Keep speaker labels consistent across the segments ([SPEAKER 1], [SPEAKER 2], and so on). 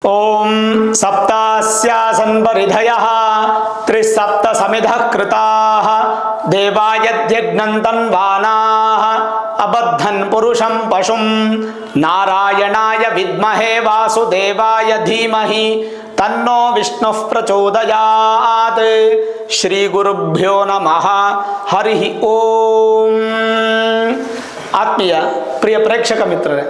[SPEAKER 1] ओम सप्तास्यासन् परिधयः त्रिसप्त समिधः कृताः देवायद्यज्ञं तन्वानाः अबद्धन् पुरुषं पशुं नारायणाय विद्महे वासुदेवाय धीमहि तन्नो विष्णुः प्रचोदयात्। श्री गुरुभ्यो नमः। हरि ओम। आत्मीय प्रिय प्रेक्षक ಮಿತ್ರರೇ,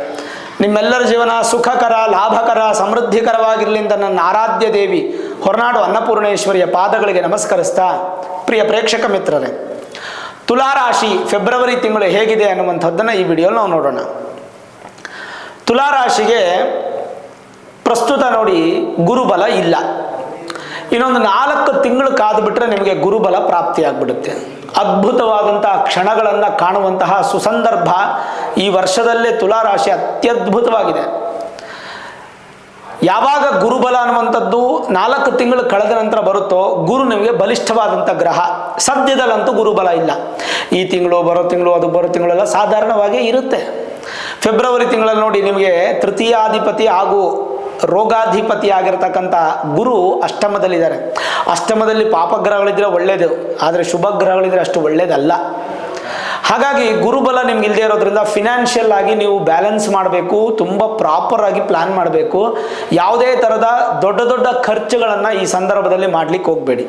[SPEAKER 1] ನಿಮ್ಮೆಲ್ಲರ ಜೀವನ ಸುಖಕರ, ಲಾಭಕರ, ಸಮೃದ್ಧಿಕರವಾಗಿರಲಿ ಅಂತ ನನ್ನ ಆರಾಧ್ಯ ದೇವಿ ಹೊರನಾಡು ಅನ್ನಪೂರ್ಣೇಶ್ವರಿಯ ಪಾದಗಳಿಗೆ ನಮಸ್ಕರಿಸ್ತಾ, ಪ್ರಿಯ ಪ್ರೇಕ್ಷಕ ಮಿತ್ರರೇ, ತುಲಾರಾಶಿ ಫೆಬ್ರವರಿ ತಿಂಗಳು ಹೇಗಿದೆ ಅನ್ನುವಂಥದ್ದನ್ನು ಈ ವಿಡಿಯೋಲಿ ನಾವು ನೋಡೋಣ. ತುಲಾರಾಶಿಗೆ ಪ್ರಸ್ತುತ ನೋಡಿ ಗುರುಬಲ ಇಲ್ಲ. ಇನ್ನೊಂದು 4 ತಿಂಗಳು ಕಾದು ಬಿಟ್ಟರೆ ನಿಮಗೆ ಗುರುಬಲ ಪ್ರಾಪ್ತಿಯಾಗ್ಬಿಡುತ್ತೆ. ಅದ್ಭುತವಾದಂತಹ ಕ್ಷಣಗಳನ್ನು ಕಾಣುವಂತಹ ಸುಸಂದರ್ಭ ಈ ವರ್ಷದಲ್ಲೇ ತುಲಾರಾಶಿ ಅತ್ಯದ್ಭುತವಾಗಿದೆ. ಯಾವಾಗ ಗುರುಬಲ ಅನ್ನುವಂಥದ್ದು 4 ತಿಂಗಳು ಕಳೆದ ನಂತರ ಬರುತ್ತೋ, ಗುರು ನಿಮಗೆ ಬಲಿಷ್ಠವಾದಂಥ ಗ್ರಹ. ಸದ್ಯದಲ್ಲಂತೂ ಗುರುಬಲ ಇಲ್ಲ. ಈ ತಿಂಗಳು ಬರೋ ತಿಂಗಳು ಅದು ಬರೋ ತಿಂಗಳೆಲ್ಲ ಸಾಧಾರಣವಾಗಿ ಇರುತ್ತೆ. ಫೆಬ್ರವರಿ ತಿಂಗಳಲ್ಲಿ ನೋಡಿ, ನಿಮಗೆ ತೃತೀಯಾಧಿಪತಿ ಹಾಗೂ ರೋಗಾಧಿಪತಿ ಆಗಿರತಕ್ಕಂಥ ಗುರು ಅಷ್ಟಮದಲ್ಲಿದ್ದಾರೆ. ಅಷ್ಟಮದಲ್ಲಿ ಪಾಪಗ್ರಹಗಳಿದ್ರೆ ಒಳ್ಳೆಯದು, ಆದರೆ ಶುಭ ಗ್ರಹಗಳಿದ್ರೆ ಅಷ್ಟು ಒಳ್ಳೆಯದಲ್ಲ. ಹಾಗಾಗಿ ಗುರುಬಲ ನಿಮ್ಗೆ ಇಲ್ಲದೆ ಇರೋದ್ರಿಂದ ಫಿನಾನ್ಷಿಯಲ್ ಆಗಿ ನೀವು ಬ್ಯಾಲೆನ್ಸ್ ಮಾಡಬೇಕು, ತುಂಬ ಪ್ರಾಪರ್ ಆಗಿ ಪ್ಲಾನ್ ಮಾಡಬೇಕು. ಯಾವುದೇ ಥರದ ದೊಡ್ಡ ದೊಡ್ಡ ಖರ್ಚುಗಳನ್ನು ಈ ಸಂದರ್ಭದಲ್ಲಿ ಮಾಡಲಿಕ್ಕೆ ಹೋಗಬೇಡಿ.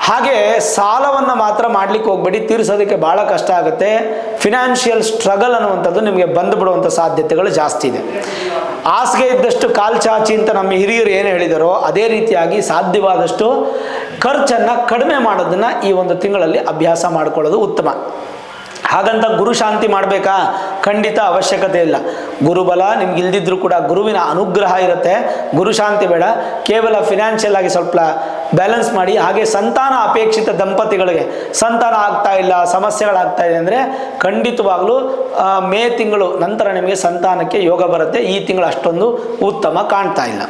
[SPEAKER 1] ಹಾಗೆ ಸಾಲವನ್ನು ಮಾತ್ರ ಮಾಡಲಿಕ್ಕೆ ಹೋಗಬೇಡಿ, ತೀರಿಸೋದಕ್ಕೆ ಭಾಳ ಕಷ್ಟ ಆಗುತ್ತೆ. ಫಿನಾನ್ಷಿಯಲ್ ಸ್ಟ್ರಗಲ್ ಅನ್ನುವಂಥದ್ದು ನಿಮಗೆ ಬಂದುಬಿಡುವಂಥ ಸಾಧ್ಯತೆಗಳು ಜಾಸ್ತಿ ಇದೆ. ಹಾಸಿಗೆ ಇದ್ದಷ್ಟು ಕಾಲು ಚಾಚಿ ಅಂತ ನಮ್ಮ ಹಿರಿಯರು ಏನು ಹೇಳಿದಾರೋ ಅದೇ ರೀತಿಯಾಗಿ ಸಾಧ್ಯವಾದಷ್ಟು ಖರ್ಚನ್ನು ಕಡಿಮೆ ಮಾಡೋದನ್ನು ಈ ಒಂದು ತಿಂಗಳಲ್ಲಿ ಅಭ್ಯಾಸ ಮಾಡಿಕೊಳ್ಳೋದು ಉತ್ತಮ. ಹಾಗಂತ ಗುರು ಶಾಂತಿ ಮಾಡಬೇಕಾ? ಖಂಡಿತ ಅವಶ್ಯಕತೆ ಇಲ್ಲ. ಗುರುಬಲ ನಿಮ್ಗೆ ಇಲ್ದಿದ್ರೂ ಕೂಡ ಗುರುವಿನ ಅನುಗ್ರಹ ಇರುತ್ತೆ. ಗುರು ಶಾಂತಿ ಬೇಡ, ಕೇವಲ ಫಿನಾನ್ಷಿಯಲ್ ಆಗಿ ಸ್ವಲ್ಪ ಬ್ಯಾಲೆನ್ಸ್ ಮಾಡಿ. ಹಾಗೆ ಸಂತಾನ ಅಪೇಕ್ಷಿತ ದಂಪತಿಗಳಿಗೆ ಸಂತಾನ ಆಗ್ತಾ ಇಲ್ಲ, ಸಮಸ್ಯೆಗಳಾಗ್ತಾ ಇದೆ ಅಂದರೆ ಖಂಡಿತವಾಗ್ಲೂ ಮೇ ತಿಂಗಳು ನಂತರ ನಿಮಗೆ ಸಂತಾನಕ್ಕೆ ಯೋಗ ಬರುತ್ತೆ. ಈ ತಿಂಗಳು ಅಷ್ಟೊಂದು ಉತ್ತಮ ಕಾಣ್ತಾ ಇಲ್ಲ.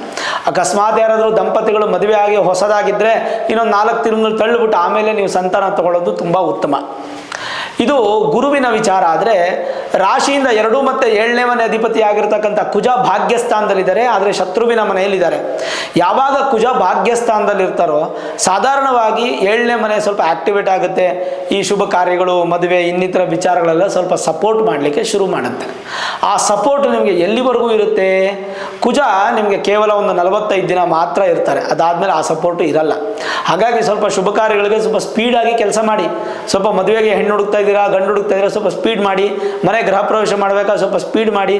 [SPEAKER 1] ಅಕಸ್ಮಾತ್ ಯಾರಾದರೂ ದಂಪತಿಗಳು ಮದುವೆ ಆಗಿ ಹೊಸದಾಗಿದ್ದರೆ ಇನ್ನೊಂದು 4 ತಿಂಗಳು ತಳ್ಳಿಬಿಟ್ಟು ಆಮೇಲೆ ನೀವು ಸಂತಾನ ತಗೊಳ್ಳೋದು ತುಂಬ ಉತ್ತಮ. ಇದು ಗುರುವಿನ ವಿಚಾರ. ಆದರೆ ರಾಶಿಯಿಂದ 2 ಮತ್ತು 7ನೇ ಮನೆ ಅಧಿಪತಿ ಆಗಿರ್ತಕ್ಕಂಥ ಕುಜ ಭಾಗ್ಯಸ್ಥಾನದಲ್ಲಿದ್ದಾರೆ, ಆದರೆ ಶತ್ರುವಿನ ಮನೆಯಲ್ಲಿದ್ದಾರೆ. ಯಾವಾಗ ಕುಜ ಭಾಗ್ಯಸ್ಥಾನದಲ್ಲಿ ಇರ್ತಾರೋ ಸಾಧಾರಣವಾಗಿ 7ನೇ ಮನೆ ಸ್ವಲ್ಪ ಆಕ್ಟಿವೇಟ್ ಆಗುತ್ತೆ. ಈ ಶುಭ ಕಾರ್ಯಗಳು, ಮದುವೆ, ಇನ್ನಿತರ ವಿಚಾರಗಳೆಲ್ಲ ಸ್ವಲ್ಪ ಸಪೋರ್ಟ್ ಮಾಡಲಿಕ್ಕೆ ಶುರು ಮಾಡುತ್ತೆ. ಆ ಸಪೋರ್ಟ್ ನಿಮಗೆ ಎಲ್ಲಿವರೆಗೂ ಇರುತ್ತೆ? ಕುಜ ನಿಮಗೆ ಕೇವಲ ಒಂದು 45 ದಿನ ಮಾತ್ರ ಇರ್ತಾರೆ, ಅದಾದಮೇಲೆ ಆ ಸಪೋರ್ಟು ಇರಲ್ಲ. ಹಾಗಾಗಿ ಸ್ವಲ್ಪ ಶುಭ ಕಾರ್ಯಗಳಿಗೆ ಸ್ವಲ್ಪ ಸ್ಪೀಡಾಗಿ ಕೆಲಸ ಮಾಡಿ. ಸ್ವಲ್ಪ ಮದುವೆಗೆ ಹೆಣ್ಣು ಹುಡುಕ್ತಾ ಇದ್ದೀರಾ, ಗಂಡು ಹುಡುಕ್ತಾ ಇದ್ದೀರಾ, ಸ್ವಲ್ಪ ಸ್ಪೀಡ್ ಮಾಡಿ. ಮನೆ ಗೃಹ ಪ್ರವೇಶ ಮಾಡಬೇಕಾ, ಸ್ವಲ್ಪ ಸ್ಪೀಡ್ ಮಾಡಿ.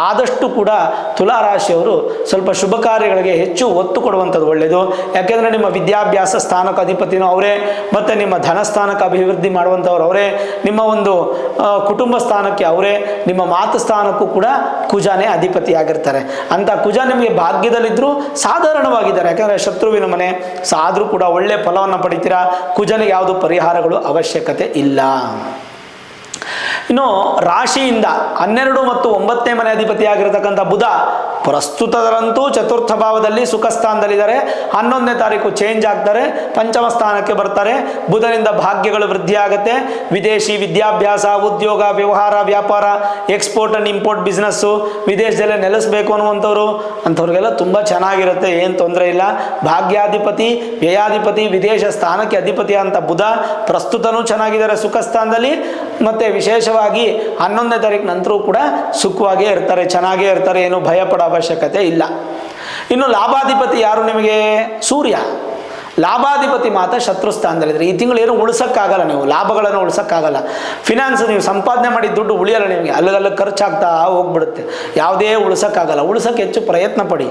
[SPEAKER 1] ಆದಷ್ಟು ಕೂಡ ತುಲಾರಾಶಿಯವರು ಸ್ವಲ್ಪ ಶುಭ ಕಾರ್ಯಗಳಿಗೆ ಹೆಚ್ಚು ಒತ್ತು ಕೊಡುವಂಥದ್ದು ಒಳ್ಳೆಯದು. ಯಾಕೆಂದರೆ ನಿಮ್ಮ ವಿದ್ಯಾಭ್ಯಾಸ ಸ್ಥಾನಕ್ಕೆ ಅಧಿಪತಿನೂ ಅವರೇ, ಮತ್ತು ನಿಮ್ಮ ಧನ ಸ್ಥಾನಕ್ಕೆ ಅಭಿವೃದ್ಧಿ ಮಾಡುವಂಥವ್ರು ಅವರೇ, ನಿಮ್ಮ ಒಂದು ಕುಟುಂಬ ಸ್ಥಾನಕ್ಕೆ ಅವರೇ, ನಿಮ್ಮ ಮಾತು ಸ್ಥಾನಕ್ಕೂ ಕೂಡ ಕುಜನೇ ಅಧಿಪತಿಯಾಗಿರ್ತಾರೆ. ಅಂತ ಕುಜ ನಿಮಗೆ ಭಾಗ್ಯದಲ್ಲಿದ್ದರೂ ಸಾಧಾರಣವಾಗಿದ್ದಾರೆ, ಯಾಕಂದರೆ ಶತ್ರುವಿನ ಮನೆ. ಆದರೂ ಕೂಡ ಒಳ್ಳೆ ಫಲವನ್ನು ಪಡಿತೀರಾ. ಕುಜನಿಗೆ ಯಾವುದು ಪರಿಹಾರಗಳು ಅವಶ್ಯಕತೆ ಇಲ್ಲ. ಇನ್ನು ರಾಶಿಯಿಂದ 12 ಮತ್ತು 9ನೇ ಮನೆ ಅಧಿಪತಿ ಆಗಿರತಕ್ಕಂಥ ಬುಧ ಪ್ರಸ್ತುತದಲ್ಲಂತೂ ಚತುರ್ಥ ಭಾವದಲ್ಲಿ ಸುಖ ಸ್ಥಾನದಲ್ಲಿದ್ದಾರೆ. 11ನೇ ತಾರೀಕು ಚೇಂಜ್ ಆಗ್ತಾರೆ, ಪಂಚಮ ಸ್ಥಾನಕ್ಕೆ ಬರ್ತಾರೆ. ಬುಧನಿಂದ ಭಾಗ್ಯಗಳು ವೃದ್ಧಿ ಆಗುತ್ತೆ. ವಿದೇಶಿ ವಿದ್ಯಾಭ್ಯಾಸ, ಉದ್ಯೋಗ, ವ್ಯವಹಾರ, ವ್ಯಾಪಾರ, ಎಕ್ಸ್ಪೋರ್ಟ್ ಆ್ಯಂಡ್ ಇಂಪೋರ್ಟ್ ಬಿಸ್ನೆಸ್ಸು, ವಿದೇಶದಲ್ಲೇ ನೆಲೆಸಬೇಕು ಅಂಥವ್ರಿಗೆಲ್ಲ ತುಂಬ ಚೆನ್ನಾಗಿರುತ್ತೆ, ಏನು ತೊಂದರೆ ಇಲ್ಲ. ಭಾಗ್ಯಾಧಿಪತಿ, ವ್ಯಯಾಧಿಪತಿ, ವಿದೇಶ ಸ್ಥಾನಕ್ಕೆ ಅಧಿಪತಿ ಅಂತ ಬುಧ ಪ್ರಸ್ತುತನೂ ಚೆನ್ನಾಗಿದ್ದಾರೆ ಸುಖ ಸ್ಥಾನದಲ್ಲಿ. ಮತ್ತು ವಿಶೇಷವಾಗಿ 11ನೇ ತಾರೀಕು ನಂತರ ಕೂಡ ಸುಖವಾಗೇ ಇರ್ತಾರೆ, ಚೆನ್ನಾಗೇ ಇರ್ತಾರೆ, ಏನು ಭಯ ಪಡೋ ಅವಶ್ಯಕತೆ ಇಲ್ಲ. ಇನ್ನು ಲಾಭಾಧಿಪತಿ ಯಾರು ನಿಮಗೆ? ಸೂರ್ಯ. ಲಾಭಾಧಿಪತಿ ಮಾತ್ರ ಶತ್ರು ಸ್ಥಾನದಲ್ಲಿದ್ದರೆ ಈ ತಿಂಗಳು ಏನು ಉಳಿಸೋಕ್ಕಾಗಲ್ಲ, ನೀವು ಲಾಭಗಳನ್ನು ಉಳಿಸೋಕ್ಕಾಗಲ್ಲ. ಫಿನಾನ್ಸ್ ನೀವು ಸಂಪಾದನೆ ಮಾಡಿದ ದುಡ್ಡು ಉಳಿಯಲ್ಲ, ನಿಮಗೆ ಅಲ್ಲಿಗೆಲ್ಲ ಖರ್ಚಾಗ್ತಾ ಹೋಗ್ಬಿಡುತ್ತೆ. ಯಾವುದೇ ಉಳಿಸೋಕ್ಕಾಗಲ್ಲ. ಉಳಿಸೋಕ್ಕೆ ಹೆಚ್ಚು ಪ್ರಯತ್ನ ಪಡಿ,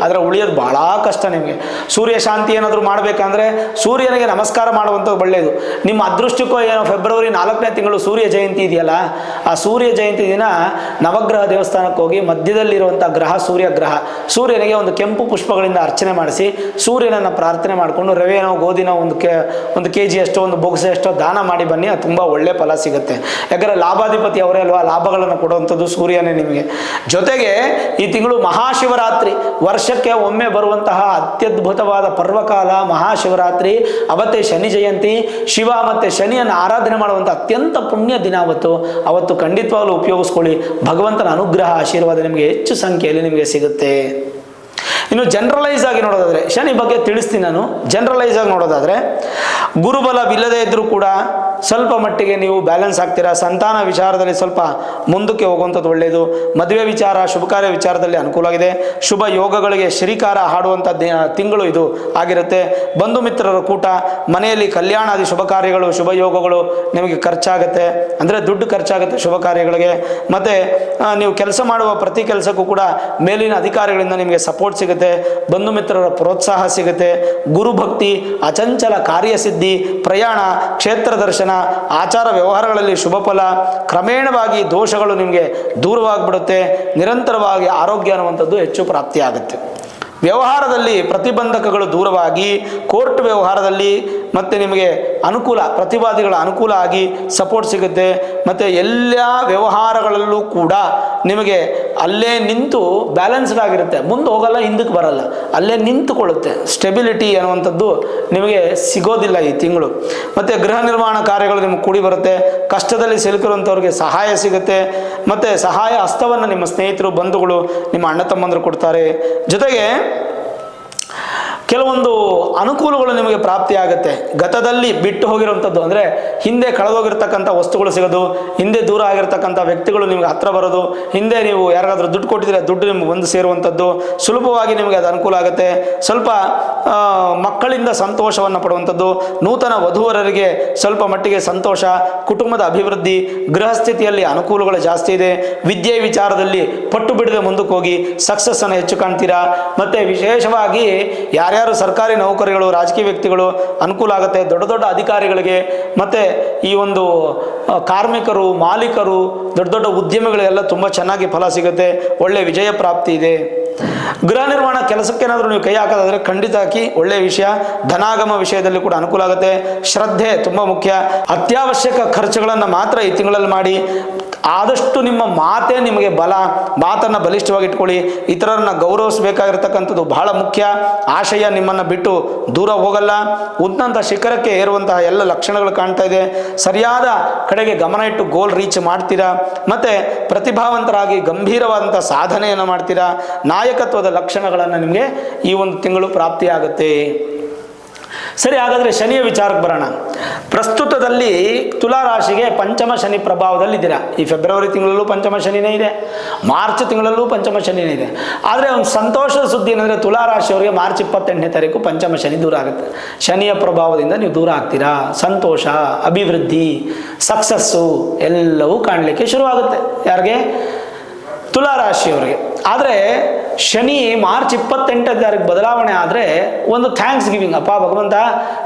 [SPEAKER 1] ಆದರೆ ಉಳಿಯೋದು ಭಾಳ ಕಷ್ಟ ನಿಮಗೆ. ಸೂರ್ಯ ಶಾಂತಿ ಏನಾದರೂ ಮಾಡಬೇಕಂದ್ರೆ ಸೂರ್ಯನಿಗೆ ನಮಸ್ಕಾರ ಮಾಡುವಂಥದ್ದು ಒಳ್ಳೆಯದು. ನಿಮ್ಮ ಅದೃಷ್ಟಕ್ಕೂ ಏನೋ ಫೆಬ್ರವರಿ 4ನೇ ತಿಂಗಳು ಸೂರ್ಯ ಜಯಂತಿ ಇದೆಯಲ್ಲ, ಆ ಸೂರ್ಯ ಜಯಂತಿ ದಿನ ನವಗ್ರಹ ದೇವಸ್ಥಾನಕ್ಕೆ ಹೋಗಿ ಮಧ್ಯದಲ್ಲಿರುವಂಥ ಗ್ರಹ ಸೂರ್ಯ ಗ್ರಹ, ಸೂರ್ಯನಿಗೆ ಒಂದು ಕೆಂಪು ಪುಷ್ಪಗಳಿಂದ ಅರ್ಚನೆ ಮಾಡಿಸಿ ಸೂರ್ಯನನ್ನು ಸೂರ್ಯನ ಪ್ರಾರ್ಥನೆ ಮಾಡಿಕೊಂಡು ರವೆನೋ ಗೋಧಿನೋ ಒಂದು ಕೆ ಜಿ ಅಷ್ಟೋ ಒಂದು ಬೊಗಸೆ ಅಷ್ಟೋ ದಾನ ಮಾಡಿ ಬನ್ನಿ, ಅದು ತುಂಬ ಒಳ್ಳೆ ಫಲ ಸಿಗುತ್ತೆ. ಯಾಕಂದರೆ ಲಾಭಾಧಿಪತಿ ಅವರೇ ಅಲ್ವಾ, ಲಾಭಗಳನ್ನು ಕೊಡುವಂಥದ್ದು ಸೂರ್ಯನೇ ನಿಮಗೆ. ಜೊತೆಗೆ ಈ ತಿಂಗಳು ಮಹಾಶಿವರಾತ್ರಿ, ವರ್ಷಕ್ಕೆ ಒಮ್ಮೆ ಬರುವಂತಹ ಅತ್ಯದ್ಭುತವಾದ ಪರ್ವಕಾಲ ಮಹಾಶಿವರಾತ್ರಿ. ಅವತ್ತೇ ಶನಿ ಜಯಂತಿ, ಶಿವ ಮತ್ತು ಶನಿಯನ್ನು ಆರಾಧನೆ ಮಾಡುವಂಥ ಅತ್ಯಂತ ಪುಣ್ಯ ದಿನ ಅವತ್ತು ಖಂಡಿತವಾಗಲೂ ಉಪಯೋಗಿಸ್ಕೊಳ್ಳಿ. ಭಗವಂತನ ಅನುಗ್ರಹ ಆಶೀರ್ವಾದ ನಿಮಗೆ ಹೆಚ್ಚು ಸಂಖ್ಯೆಯಲ್ಲಿ ನಿಮಗೆ ಸಿಗುತ್ತೆ. ಇನ್ನು ಜನರಲೈಸ್ ಆಗಿ ನೋಡೋದಾದರೆ, ಶನಿ ಬಗ್ಗೆ ತಿಳಿಸ್ತೀನಿ ನಾನು. ಜನರಲೈಸ್ ಆಗಿ ನೋಡೋದಾದರೆ, ಗುರುಬಲವಿಲ್ಲದೇ ಇದ್ದರೂ ಕೂಡ ಸ್ವಲ್ಪ ಮಟ್ಟಿಗೆ ನೀವು ಬ್ಯಾಲೆನ್ಸ್ ಆಗ್ತೀರಾ. ಸಂತಾನ ವಿಚಾರದಲ್ಲಿ ಸ್ವಲ್ಪ ಮುಂದಕ್ಕೆ ಹೋಗುವಂಥದ್ದು ಒಳ್ಳೆಯದು. ಮದುವೆ ವಿಚಾರ, ಶುಭ ಕಾರ್ಯ ವಿಚಾರದಲ್ಲಿ ಅನುಕೂಲವಾಗಿದೆ. ಶುಭ ಯೋಗಗಳಿಗೆ ಶ್ರೀಕಾರ ಹಾಡುವಂಥ ತಿಂಗಳು ಇದು ಆಗಿರುತ್ತೆ. ಬಂಧು ಮಿತ್ರರ ಕೂಟ, ಮನೆಯಲ್ಲಿ ಕಲ್ಯಾಣಾದಿ ಶುಭ ಕಾರ್ಯಗಳು, ಶುಭ ಯೋಗಗಳು ನಿಮಗೆ ಖರ್ಚಾಗುತ್ತೆ. ಅಂದರೆ ದುಡ್ಡು ಖರ್ಚಾಗುತ್ತೆ ಶುಭ ಕಾರ್ಯಗಳಿಗೆ. ಮತ್ತು ನೀವು ಕೆಲಸ ಮಾಡುವ ಪ್ರತಿ ಕೆಲಸಕ್ಕೂ ಕೂಡ ಮೇಲಿನ ಅಧಿಕಾರಿಗಳಿಂದ ನಿಮಗೆ ಸಪೋರ್ಟ್ ಸಿಗುತ್ತೆ. ಬಂಧು ಮಿತ್ರರ ಪ್ರೋತ್ಸಾಹ ಸಿಗುತ್ತೆ. ಗುರುಭಕ್ತಿ, ಅಚಂಚಲ ಕಾರ್ಯಸಿದ್ಧಿ, ಪ್ರಯಾಣ, ಕ್ಷೇತ್ರ ದರ್ಶನ, ಆಚಾರ ವ್ಯವಹಾರಗಳಲ್ಲಿ ಶುಭ ಫಲ. ಕ್ರಮೇಣವಾಗಿ ದೋಷಗಳು ನಿಮಗೆ ದೂರವಾಗಿಬಿಡುತ್ತೆ. ನಿರಂತರವಾಗಿ ಆರೋಗ್ಯ ಅನ್ನುವಂಥದ್ದು ಹೆಚ್ಚು ಪ್ರಾಪ್ತಿಯಾಗುತ್ತೆ. ವ್ಯವಹಾರದಲ್ಲಿ ಪ್ರತಿಬಂಧಕಗಳು ದೂರವಾಗಿ, ಕೋರ್ಟ್ ವ್ಯವಹಾರದಲ್ಲಿ ಮತ್ತು ನಿಮಗೆ ಅನುಕೂಲ, ಪ್ರತಿವಾದಿಗಳ ಅನುಕೂಲ ಆಗಿ ಸಪೋರ್ಟ್ ಸಿಗುತ್ತೆ. ಮತ್ತು ಎಲ್ಲ ವ್ಯವಹಾರಗಳಲ್ಲೂ ಕೂಡ ನಿಮಗೆ ಅಲ್ಲೇ ನಿಂತು ಬ್ಯಾಲೆನ್ಸ್ಡ್ ಆಗಿರುತ್ತೆ. ಮುಂದೆ ಹೋಗಲ್ಲ, ಹಿಂದಕ್ಕೆ ಬರಲ್ಲ, ಅಲ್ಲೇ ನಿಂತುಕೊಳ್ಳುತ್ತೆ. ಸ್ಟೆಬಿಲಿಟಿ ಅನ್ನುವಂಥದ್ದು ನಿಮಗೆ ಸಿಗೋದಿಲ್ಲ ಈ ತಿಂಗಳು. ಮತ್ತು ಗೃಹ ನಿರ್ಮಾಣ ಕಾರ್ಯಗಳು ನಿಮಗೆ ಕೂಡಿ ಬರುತ್ತೆ. ಕಷ್ಟದಲ್ಲಿ ಸಿಲುಕಿರುವಂಥವ್ರಿಗೆ ಸಹಾಯ ಸಿಗುತ್ತೆ. ಮತ್ತು ಸಹಾಯ ಹಸ್ತವನ್ನು ನಿಮ್ಮ ಸ್ನೇಹಿತರು, ಬಂಧುಗಳು, ನಿಮ್ಮ ಅಣ್ಣ ತಮ್ಮಂದರು ಕೊಡ್ತಾರೆ. ಜೊತೆಗೆ ಕೆಲವೊಂದು ಅನುಕೂಲಗಳು ನಿಮಗೆ ಪ್ರಾಪ್ತಿಯಾಗುತ್ತೆ. ಗತದಲ್ಲಿ ಬಿಟ್ಟು ಹೋಗಿರುವಂಥದ್ದು, ಅಂದರೆ ಹಿಂದೆ ಕಳೆದೋಗಿರ್ತಕ್ಕಂಥ ವಸ್ತುಗಳು ಸಿಗೋದು, ಹಿಂದೆ ದೂರ ಆಗಿರ್ತಕ್ಕಂಥ ವ್ಯಕ್ತಿಗಳು ನಿಮಗೆ ಹತ್ರ ಬರೋದು, ಹಿಂದೆ ನೀವು ಯಾರಿಗಾದ್ರೂ ದುಡ್ಡು ಕೊಟ್ಟಿದ್ರೆ ದುಡ್ಡು ನಿಮ್ಗೆ ಒಂದು ಸೇರುವಂಥದ್ದು, ಸುಲಭವಾಗಿ ನಿಮಗೆ ಅದು ಅನುಕೂಲ ಆಗುತ್ತೆ. ಸ್ವಲ್ಪ ಮಕ್ಕಳಿಂದ ಸಂತೋಷವನ್ನು ಪಡುವಂಥದ್ದು, ನೂತನ ವಧುವರರಿಗೆ ಸ್ವಲ್ಪ ಮಟ್ಟಿಗೆ ಸಂತೋಷ, ಕುಟುಂಬದ ಅಭಿವೃದ್ಧಿ, ಗೃಹ ಸ್ಥಿತಿಯಲ್ಲಿ ಅನುಕೂಲಗಳು ಜಾಸ್ತಿ ಇದೆ. ವಿದ್ಯೆ ವಿಚಾರದಲ್ಲಿ ಪಟ್ಟು ಬಿಡದೆ ಮುಂದಕ್ಕೆ ಹೋಗಿ ಸಕ್ಸಸ್ಸನ್ನು ಹೆಚ್ಚು ಕಾಣ್ತೀರಾ. ಮತ್ತು ವಿಶೇಷವಾಗಿ ಯಾರ್ಯಾರು ಸರ್ಕಾರಿ ನೌಕರಿಗಳು, ರಾಜಕೀಯ ವ್ಯಕ್ತಿಗಳು ಅನುಕೂಲ ಆಗುತ್ತೆ. ದೊಡ್ಡ ದೊಡ್ಡ ಅಧಿಕಾರಿಗಳಿಗೆ ಮತ್ತು ಈ ಒಂದು ಕಾರ್ಮಿಕರು, ಮಾಲೀಕರು, ದೊಡ್ಡ ದೊಡ್ಡ ಉದ್ಯಮಿಗಳಿಗೆಲ್ಲ ತುಂಬ ಚೆನ್ನಾಗಿ ಫಲ ಸಿಗುತ್ತೆ. ಒಳ್ಳೆಯ ವಿಜಯ ಪ್ರಾಪ್ತಿ ಇದೆ. ಗೃಹ ನಿರ್ಮಾಣ ಕೆಲಸಕ್ಕೇನಾದರೂ ನೀವು ಕೈ ಹಾಕೋದಾದರೆ ಖಂಡಿತ ಹಾಕಿ, ಒಳ್ಳೆಯ ವಿಷಯ. ಧನಾಗಮ ವಿಷಯದಲ್ಲಿ ಕೂಡ ಅನುಕೂಲ ಆಗುತ್ತೆ. ಶ್ರದ್ಧೆ ತುಂಬ ಮುಖ್ಯ. ಅತ್ಯವಶ್ಯಕ ಖರ್ಚುಗಳನ್ನು ಮಾತ್ರ ಈ ತಿಂಗಳಲ್ಲಿ ಮಾಡಿ. ಆದಷ್ಟು ನಿಮ್ಮ ಮಾತೇ ನಿಮಗೆ ಬಲ, ಮಾತನ್ನು ಬಲಿಷ್ಠವಾಗಿ ಇಟ್ಕೊಳ್ಳಿ. ಇತರರನ್ನ ಗೌರವಿಸಬೇಕಾಗಿರ್ತಕ್ಕಂಥದ್ದು ಬಹಳ ಮುಖ್ಯ. ಆಶಯ ನಿಮ್ಮನ್ನು ಬಿಟ್ಟು ದೂರ ಹೋಗಲ್ಲ. ಉನ್ನತ ಶಿಖರಕ್ಕೆ ಏರುವಂತಹ ಎಲ್ಲ ಲಕ್ಷಣಗಳು ಕಾಣ್ತಾ ಇದೆ. ಸರಿಯಾದ ಕಡೆಗೆ ಗಮನ ಇಟ್ಟು ಗೋಲ್ ರೀಚ್ ಮಾಡ್ತೀರಾ. ಮತ್ತು ಪ್ರತಿಭಾವಂತರಾಗಿ ಗಂಭೀರವಾದಂಥ ಸಾಧನೆಯನ್ನು ಮಾಡ್ತೀರಾ. ನಾಯಕತ್ವದ ಲಕ್ಷಣಗಳನ್ನು ನಿಮಗೆ ಈ ಒಂದು ತಿಂಗಳು ಪ್ರಾಪ್ತಿಯಾಗುತ್ತೆ. ಸರಿ, ಹಾಗಾದರೆ ಶನಿಯ ವಿಚಾರಕ್ಕೆ ಬರೋಣ. ಪ್ರಸ್ತುತದಲ್ಲಿ ತುಲಾ ರಾಶಿಗೆ ಪಂಚಮ ಶನಿ ಪ್ರಭಾವದಲ್ಲಿದ್ದೀರಾ. ಈ ಫೆಬ್ರವರಿ ತಿಂಗಳಲ್ಲೂ ಪಂಚಮ ಶನಿನೇ ಇದೆ, ಮಾರ್ಚ್ ತಿಂಗಳಲ್ಲೂ ಪಂಚಮ ಶನಿನೇ ಇದೆ. ಆದರೆ ಒಂದು ಸಂತೋಷದ ಸುದ್ದಿ ಏನಂದರೆ, ತುಲಾ ರಾಶಿಯವರಿಗೆ ಮಾರ್ಚ್ 28ನೇ ತಾರೀಕು ಪಂಚಮ ಶನಿ ದೂರ ಆಗುತ್ತೆ. ಶನಿಯ ಪ್ರಭಾವದಿಂದ ನೀವು ದೂರ ಆಗ್ತೀರಾ. ಸಂತೋಷ, ಅಭಿವೃದ್ಧಿ, ಸಕ್ಸಸ್ಸು ಎಲ್ಲವೂ ಕಾಣಲಿಕ್ಕೆ ಶುರುವಾಗುತ್ತೆ. ಯಾರಿಗೆ? ತುಲಾ ರಾಶಿಯವರಿಗೆ. ಆದರೆ ಶನಿ ಮಾರ್ಚ್ 28ನೇ ತಾರೀಕು ಬದಲಾವಣೆ ಆದರೆ ಒಂದು ಥ್ಯಾಂಕ್ಸ್ ಗಿವಿಂಗ್. ಅಪ್ಪ ಭಗವಂತ,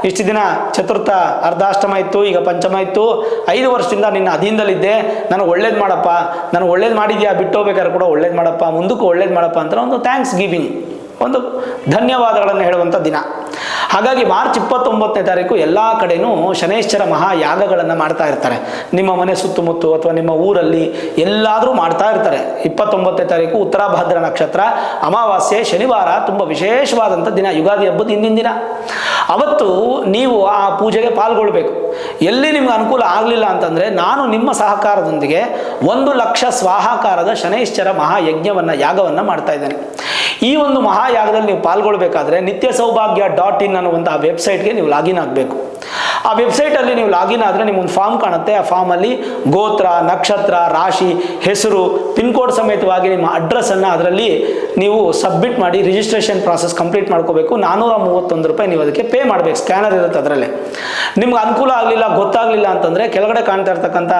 [SPEAKER 1] ಇಷ್ಟು ದಿನ ಚತುರ್ಥ ಅರ್ಧಾಷ್ಟಮ ಇತ್ತು, ಈಗ ಪಂಚಮ ಇತ್ತು, 5 ವರ್ಷದಿಂದ ನಿನ್ನ ಅಧೀನದಲ್ಲಿದ್ದೆ, ನನಗೆ ಒಳ್ಳೇದು ಮಾಡಪ್ಪ, ನನಗೆ ಒಳ್ಳೇದು ಮಾಡಿದ್ಯಾ, ಬಿಟ್ಟೋಗ್ಬೇಕಾದ್ರೆ ಕೂಡ ಒಳ್ಳೇದು ಮಾಡಪ್ಪ, ಮುಂದಕ್ಕೂ ಒಳ್ಳೇದು ಮಾಡಪ್ಪ ಅಂತ ಒಂದು ಥ್ಯಾಂಕ್ಸ್ ಗಿವಿಂಗ್, ಒಂದು ಧನ್ಯವಾದಗಳನ್ನು ಹೇಳುವಂಥ ದಿನ. ಹಾಗಾಗಿ ಮಾರ್ಚ್ 29ನೇ ತಾರೀಕು ಎಲ್ಲ ಕಡೆಯೂ ಶನೈಶ್ಚರ ಮಹಾಯಾಗಗಳನ್ನು ಮಾಡ್ತಾ ಇರ್ತಾರೆ. ನಿಮ್ಮ ಮನೆ ಸುತ್ತಮುತ್ತ ಅಥವಾ ನಿಮ್ಮ ಊರಲ್ಲಿ ಎಲ್ಲಾದರೂ ಮಾಡ್ತಾ ಇರ್ತಾರೆ. 29ನೇ ತಾರೀಕು ಉತ್ತರಾಭಾದ್ರ ನಕ್ಷತ್ರ, ಅಮಾವಾಸ್ಯೆ, ಶನಿವಾರ, ತುಂಬ ವಿಶೇಷವಾದಂಥ ದಿನ, ಯುಗಾದಿ ಹಬ್ಬದ ಹಿಂದಿನ ದಿನ. ಅವತ್ತು ನೀವು ಆ ಪೂಜೆಗೆ ಪಾಲ್ಗೊಳ್ಬೇಕು. ಎಲ್ಲಿ ನಿಮ್ಗೆ ಅನುಕೂಲ ಆಗಲಿಲ್ಲ ಅಂತಂದರೆ, ನಾನು ನಿಮ್ಮ ಸಹಕಾರದೊಂದಿಗೆ 1 ಲಕ್ಷ ಸ್ವಾಹಾಕಾರದ ಶನೈಶ್ಚರ ಮಹಾಯಜ್ಞವನ್ನು, ಯಾಗವನ್ನು ಮಾಡ್ತಾ ಇದ್ದೇನೆ. ಈ ಒಂದು ಮಹಾಯಾಗದಲ್ಲಿ ನೀವು ಪಾಲ್ಗೊಳ್ಬೇಕಾದ್ರೆ ನಿತ್ಯ ಸೌಭಾಗ್ಯ.in ಅನ್ನುವಂಥ ವೆಬ್ಸೈಟ್ಗೆ ನೀವು ಲಾಗಿನ್ ಆಗಬೇಕು. ಆ ವೆಬ್ಸೈಟಲ್ಲಿ ನೀವು ಲಾಗಿನ್ ಆದರೆ ನಿಮ್ಮೊಂದು ಫಾರ್ಮ್ ಕಾಣುತ್ತೆ. ಆ ಫಾರ್ಮಲ್ಲಿ ಗೋತ್ರ, ನಕ್ಷತ್ರ, ರಾಶಿ, ಹೆಸರು, ಪಿನ್ ಕೋಡ್ ಸಮೇತವಾಗಿ ನಿಮ್ಮ ಅಡ್ರೆಸ್ಸನ್ನು ಅದರಲ್ಲಿ ನೀವು ಸಬ್ಮಿಟ್ ಮಾಡಿ ರಿಜಿಸ್ಟ್ರೇಷನ್ ಪ್ರಾಸೆಸ್ ಕಂಪ್ಲೀಟ್ ಮಾಡ್ಕೋಬೇಕು. 431 ರೂಪಾಯಿ ನೀವು ಅದಕ್ಕೆ ಪೇ ಮಾಡಬೇಕು. ಸ್ಕ್ಯಾನರ್ ಇರುತ್ತೆ ಅದರಲ್ಲೇ. ನಿಮ್ಗೆ ಅನುಕೂಲ ಆಗಲಿಲ್ಲ, ಗೊತ್ತಾಗಲಿಲ್ಲ ಅಂತಂದರೆ ಕೆಳಗಡೆ ಕಾಣ್ತಾ ಇರ್ತಕ್ಕಂಥ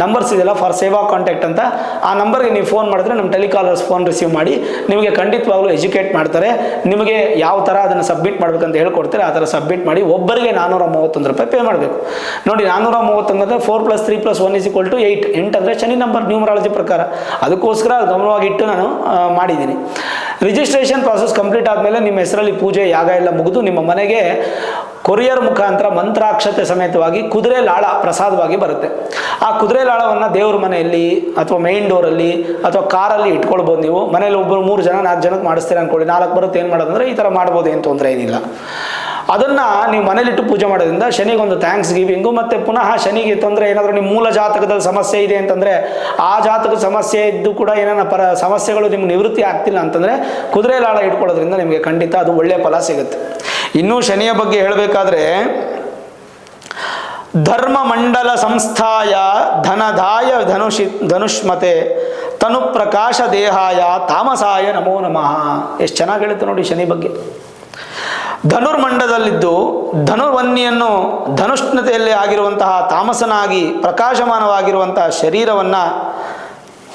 [SPEAKER 1] ನಂಬರ್ಸ್ ಇದೆಯಲ್ಲ, ಫಾರ್ ಸೇವಾ ಕಾಂಟ್ಯಾಕ್ಟ್ ಅಂತ, ಆ ನಂಬರ್ಗೆ ನೀವು ಫೋನ್ ಮಾಡಿದ್ರೆ ನಮ್ಮ ಟೆಲಿಕಾಲರ್ಸ್ ಫೋನ್ ರಿಸೀವ್ ಮಾಡಿ ನಿಮಗೆ ಖಂಡಿತವಾಗ್ಲೂ ಎಜುಕೇಟ್ ಮಾಡ್ತಾರೆ. ನಿಮಗೆ ಯಾವ ಥರ ಅದನ್ನು ಸಬ್ಮಿಟ್ ಮಾಡಬೇಕಂತ ಹೇಳ್ಕೊಡ್ತಾರೆ, ಆ ಥರ ಸಬ್ಮಿಟ್ ಮಾಡಿ ಒಬ್ಬರಿಗೆ 431 ರೂಪಾಯಿ ಪೇ ಮಾಡಬೇಕು. ನೋಡಿ, 430 ಅಂದರೆ 4 + 3 + 1 = 8. 8 ಅಂದರೆ ಶನಿ ನಂಬರ್ ನ್ಯೂಮರಾಲಜಿ ಪ್ರಕಾರ. ಅದಕ್ಕೋಸ್ಕರ ಗಮನವಾಗಿ ಇಟ್ಟು ನಾನು ಮಾಡಿದ್ದೀನಿ. ರಿಜಿಸ್ಟ್ರೇಷನ್ ಪ್ರಾಸೆಸ್ ಕಂಪ್ಲೀಟ್ ಆದಮೇಲೆ ನಿಮ್ಮ ಹೆಸರಲ್ಲಿ ಪೂಜೆ ಯಾಗ ಎಲ್ಲ ಮುಗಿದು ನಿಮ್ಮ ಮನೆಗೆ ಕೊರಿಯರ್ ಮುಖಾಂತರ ಮಂತ್ರಾಕ್ಷತೆ ಸಮೇತವಾಗಿ ಕುದುರೆ ಲಾಳ ಪ್ರಸಾದವಾಗಿ ಬರುತ್ತೆ. ಆ ಕುದುರೆ ಲಾಳವನ್ನು ದೇವ್ರ ಮನೆಯಲ್ಲಿ ಅಥವಾ ಮೈನ್ ಡೋರಲ್ಲಿ ಅಥವಾ ಕಾರಲ್ಲಿ ಇಟ್ಕೊಳ್ಬೋದು. ನೀವು ಮನೇಲಿ ಒಬ್ಬರು 3 ಜನ 4 ಜನಕ್ಕೆ ಮಾಡಿಸ್ತೀರ ಅಂದ್ಕೊಳ್ಳಿ, 4 ಬರುತ್ತೆ. ಏನು ಮಾಡೋದಂದ್ರೆ ಈ ಥರ ಮಾಡ್ಬೋದು, ಏನು ತೊಂದರೆ ಏನಿಲ್ಲ. ಅದನ್ನು ನೀವು ಮನೇಲಿಟ್ಟು ಪೂಜೆ ಮಾಡೋದ್ರಿಂದ ಶನಿಗೊಂದು ಥ್ಯಾಂಕ್ಸ್ ಗಿವಿಂಗು. ಮತ್ತು ಪುನಃ ಶನಿಗೆ ತೊಂದರೆ ಏನಾದರೂ ನಿಮ್ಮ ಮೂಲ ಜಾತಕದಲ್ಲಿ ಸಮಸ್ಯೆ ಇದೆ ಅಂತಂದರೆ, ಆ ಜಾತಕದ ಸಮಸ್ಯೆ ಇದ್ದು ಕೂಡ ಏನಾರ ಸಮಸ್ಯೆಗಳು ನಿಮ್ಗೆ ನಿವೃತ್ತಿ ಆಗ್ತಿಲ್ಲ ಅಂತಂದರೆ ಕುದುರೆ ಲಾಳ ಇಟ್ಕೊಳ್ಳೋದ್ರಿಂದ ನಿಮಗೆ ಖಂಡಿತ ಅದು ಒಳ್ಳೆಯ ಫಲ ಸಿಗುತ್ತೆ. ಇನ್ನೂ ಶನಿಯ ಬಗ್ಗೆ ಹೇಳಬೇಕಾದ್ರೆ, ಧರ್ಮ ಮಂಡಲ ಸಂಸ್ಥಾಯ ಧನದಾಯ ಧನುಷ್ಮತೆ ತನು ಪ್ರಕಾಶ ದೇಹಾಯ ತಾಮಸಾಯ ನಮೋ ನಮಃ. ಎಷ್ಟು ಚೆನ್ನಾಗಿ ಹೇಳುತ್ತೆ ನೋಡಿ ಶನಿ ಬಗ್ಗೆ. ಧನುರ್ಮಂಡದಲ್ಲಿದ್ದು ಧನುರ್ವನ್ನಿಯನ್ನು ಧನುಷ್ಣತೆಯಲ್ಲಿ ಆಗಿರುವಂತಹ ತಾಮಸನಾಗಿ ಪ್ರಕಾಶಮಾನವಾಗಿರುವಂತಹ ಶರೀರವನ್ನು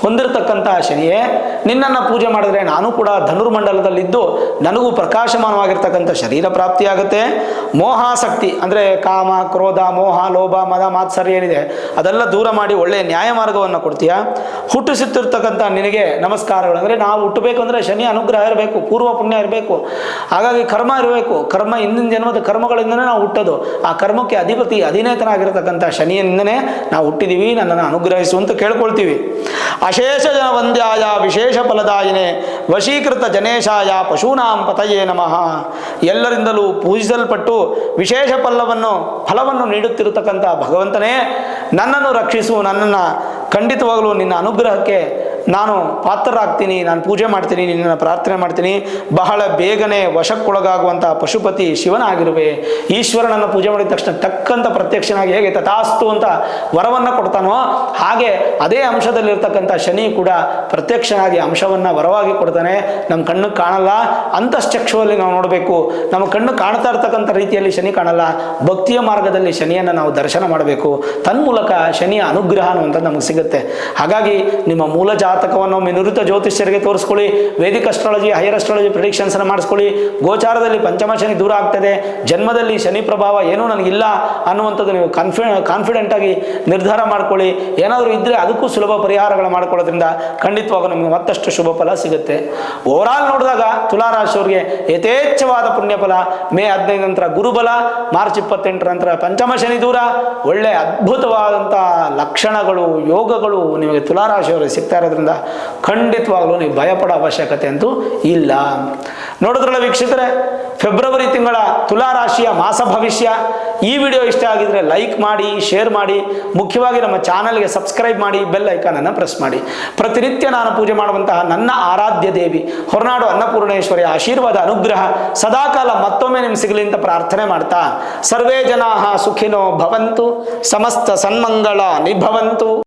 [SPEAKER 1] ಹೊಂದಿರತಕ್ಕಂತಹ ಶನಿಯೇ, ನಿನ್ನನ್ನು ಪೂಜೆ ಮಾಡಿದ್ರೆ ನಾನು ಕೂಡ ಧನುರ್ಮಂಡಲದಲ್ಲಿದ್ದು ನನಗೂ ಪ್ರಕಾಶಮಾನವಾಗಿರ್ತಕ್ಕಂಥ ಶರೀರ ಪ್ರಾಪ್ತಿಯಾಗುತ್ತೆ. ಮೋಹಾಸಕ್ತಿ ಅಂದರೆ ಕಾಮ, ಕ್ರೋಧ, ಮೋಹ, ಲೋಭ, ಮದ, ಮಾತ್ಸರ್ಯ ಏನಿದೆ ಅದೆಲ್ಲ ದೂರ ಮಾಡಿ ಒಳ್ಳೆಯ ನ್ಯಾಯ ಮಾರ್ಗವನ್ನು ಕೊಡ್ತೀಯ. ಹುಟ್ಟಿಸುತ್ತಿರ್ತಕ್ಕಂಥ ನಿನಗೆ ನಮಸ್ಕಾರಗಳು. ಅಂದರೆ ನಾವು ಹುಟ್ಟಬೇಕು ಅಂದರೆ ಶನಿ ಅನುಗ್ರಹ ಇರಬೇಕು, ಪೂರ್ವ ಪುಣ್ಯ ಇರಬೇಕು, ಹಾಗಾಗಿ ಕರ್ಮ ಇರಬೇಕು. ಕರ್ಮ ಹಿಂದಿನ ಜನ್ಮದ ಕರ್ಮಗಳಿಂದನೇ ನಾವು ಹುಟ್ಟೋದು. ಆ ಕರ್ಮಕ್ಕೆ ಅಧಿಪತಿ ಅಧಿನೇತನಾಗಿರ್ತಕ್ಕಂಥ ಶನಿಯಿಂದನೇ ನಾವು ಹುಟ್ಟಿದ್ದೀವಿ, ನನ್ನನ್ನು ಅನುಗ್ರಹಿಸು ಅಂತ ಕೇಳ್ಕೊಳ್ತೀವಿ. ಅಶೇಷ ಜನ ವಂದ್ಯಾಯ ವಿಶೇಷ ಫಲದಾಯಿನೇ ವಶೀಕೃತ ಜನೇಶಾಯ ಪಶೂನಾಂ ಪತಯೇ ನಮಃ. ಎಲ್ಲರಿಂದಲೂ ಪೂಜಿಸಲ್ಪಟ್ಟು ವಿಶೇಷ ಫಲವನ್ನು ನೀಡುತ್ತಿರತಕ್ಕಂಥ ಭಗವಂತನೇ, ನನ್ನನ್ನು ರಕ್ಷಿಸು, ನನ್ನನ್ನು ಖಂಡಿತವಾಗಲೂ ನಿನ್ನ ಅನುಗ್ರಹಕ್ಕೆ ನಾನು ಪಾತ್ರರಾಗ್ತೀನಿ, ನಾನು ಪೂಜೆ ಮಾಡ್ತೀನಿ, ನಿನ್ನನ್ನು ಪ್ರಾರ್ಥನೆ ಮಾಡ್ತೀನಿ. ಬಹಳ ಬೇಗನೆ ವಶಕ್ಕೊಳಗಾಗುವಂಥ ಪಶುಪತಿ ಶಿವನಾಗಿರುವೆ. ಈಶ್ವರನನ್ನು ಪೂಜೆ ಮಾಡಿದ ತಕ್ಷಣ ತಕ್ಕಂಥ ಪ್ರತ್ಯಕ್ಷನಾಗಿ ಹೇಗೆ ತಥಾಸ್ತು ಅಂತ ವರವನ್ನು ಕೊಡ್ತಾನೋ, ಹಾಗೆ ಅದೇ ಅಂಶದಲ್ಲಿರ್ತಕ್ಕಂಥ ಶನಿ ಕೂಡ ಪ್ರತ್ಯಕ್ಷನಾಗಿ ಅಂಶವನ್ನು ವರವಾಗಿ ಕೊಡ್ತಾನೆ. ನಮ್ಮ ಕಣ್ಣು ಕಾಣಲ್ಲ, ಅಂತಶ್ಚಕ್ಷುವಲ್ಲಿ ನಾವು ನೋಡಬೇಕು. ನಮ್ಮ ಕಣ್ಣು ಕಾಣ್ತಾ ಇರ್ತಕ್ಕಂಥ ರೀತಿಯಲ್ಲಿ ಶನಿ ಕಾಣಲ್ಲ. ಭಕ್ತಿಯ ಮಾರ್ಗದಲ್ಲಿ ಶನಿಯನ್ನು ನಾವು ದರ್ಶನ ಮಾಡಬೇಕು. ತನ್ಮೂಲಕ ಶನಿಯ ಅನುಗ್ರಹ ಅನ್ನುವಂಥದ್ದು ನಮಗೆ ಸಿಗುತ್ತೆ. ಹಾಗಾಗಿ ನಿಮ್ಮ ಮೂಲ ಜಾತಕವನ್ನು ನಿವೃತ್ತ ಜ್ಯೋತಿಷ್ಯರಿಗೆ ತೋರಿಸ್ಕೊಳ್ಳಿ. ವೇದಿಕ್ ಅಸ್ಟ್ರಾಲಜಿ, ಹೈಯರ್ ಅಸ್ಟ್ರಾಲಜಿ ಪ್ರಿಡಿಕ್ಷನ್ಸನ್ನು ಮಾಡಿಸ್ಕೊಳ್ಳಿ. ಗೋಚಾರದಲ್ಲಿ ಪಂಚಮ ಶನಿ ದೂರ ಆಗ್ತದೆ, ಜನ್ಮದಲ್ಲಿ ಶನಿ ಪ್ರಭಾವ ಏನೂ ನನಗಿಲ್ಲ ಅನ್ನುವಂಥದ್ದು ನೀವು ಕಾನ್ಫಿಡೆಂಟಾಗಿ ನಿರ್ಧಾರ ಮಾಡ್ಕೊಳ್ಳಿ. ಏನಾದರೂ ಇದ್ದರೆ ಅದಕ್ಕೂ ಸುಲಭ ಪರಿಹಾರಗಳು ಮಾಡ್ಕೊಳ್ಳೋದ್ರಿಂದ ಖಂಡಿತವಾಗೂ ನಿಮಗೆ ಮತ್ತಷ್ಟು ಶುಭ ಫಲ ಸಿಗುತ್ತೆ. ಓವರಾಲ್ ನೋಡಿದಾಗ ತುಲಾರಾಶಿಯವರಿಗೆ ಯಥೇಚ್ಛವಾದ ಪುಣ್ಯಫಲ. ಮೇ 15 ನಂತರ ಗುರುಬಲ, ಮಾರ್ಚ್ 28 ನಂತರ ಪಂಚಮ ಶನಿ ದೂರ, ಒಳ್ಳೆ ಅದ್ಭುತವಾದಂಥ ಲಕ್ಷಣಗಳು, ಯೋಗಗಳು ನಿಮಗೆ ತುಲಾರಾಶಿಯವರಿಗೆ ಸಿಗ್ತಾ ಇರೋದ್ರಿಂದ ಖಂಡಿತವಾಗ್ಲೂ ನೀವು ಭಯಪಡೋ ಅವಶ್ಯಕತೆ ಅಂತೂ ಇಲ್ಲ. ನೋಡಿದ್ರಲ್ಲ ವೀಕ್ಷಕರೇ, ಫೆಬ್ರವರಿ ತಿಂಗಳ ತುಲಾರಾಶಿಯ ಮಾಸ ಭವಿಷ್ಯ. ಈ ವಿಡಿಯೋ ಇಷ್ಟ ಆಗಿದ್ರೆ ಲೈಕ್ ಮಾಡಿ, ಶೇರ್ ಮಾಡಿ, ಮುಖ್ಯವಾಗಿ ನಮ್ಮ ಚಾನಲ್ಗೆ ಸಬ್ಸ್ಕ್ರೈಬ್ ಮಾಡಿ, ಬೆಲ್ ಐಕಾನನ್ನು ಪ್ರೆಸ್ ಮಾಡಿ. ಪ್ರತಿನಿತ್ಯ ನಾನು ಪೂಜೆ ಮಾಡುವಂತಹ ನನ್ನ ಆರಾಧ್ಯ ದೇವಿ ಹೊರನಾಡು ಅನ್ನಪೂರ್ಣೇಶ್ವರಿಯ ಆಶೀರ್ವಾದ ಅನುಗ್ರಹ ಸದಾಕಾಲ ಮತ್ತೊಮ್ಮೆ ನಿಮ್ಗೆ ಸಿಗಲಿ ಅಂತ ಪ್ರಾರ್ಥನೆ ಮಾಡ್ತಾ, ಸರ್ವೇ ಜನಾಃ ಸುಖಿನೋ ಭವಂತು, ಸಮಸ್ತ ಸನ್ಮಂಗಳ ನಿಭವಂತು.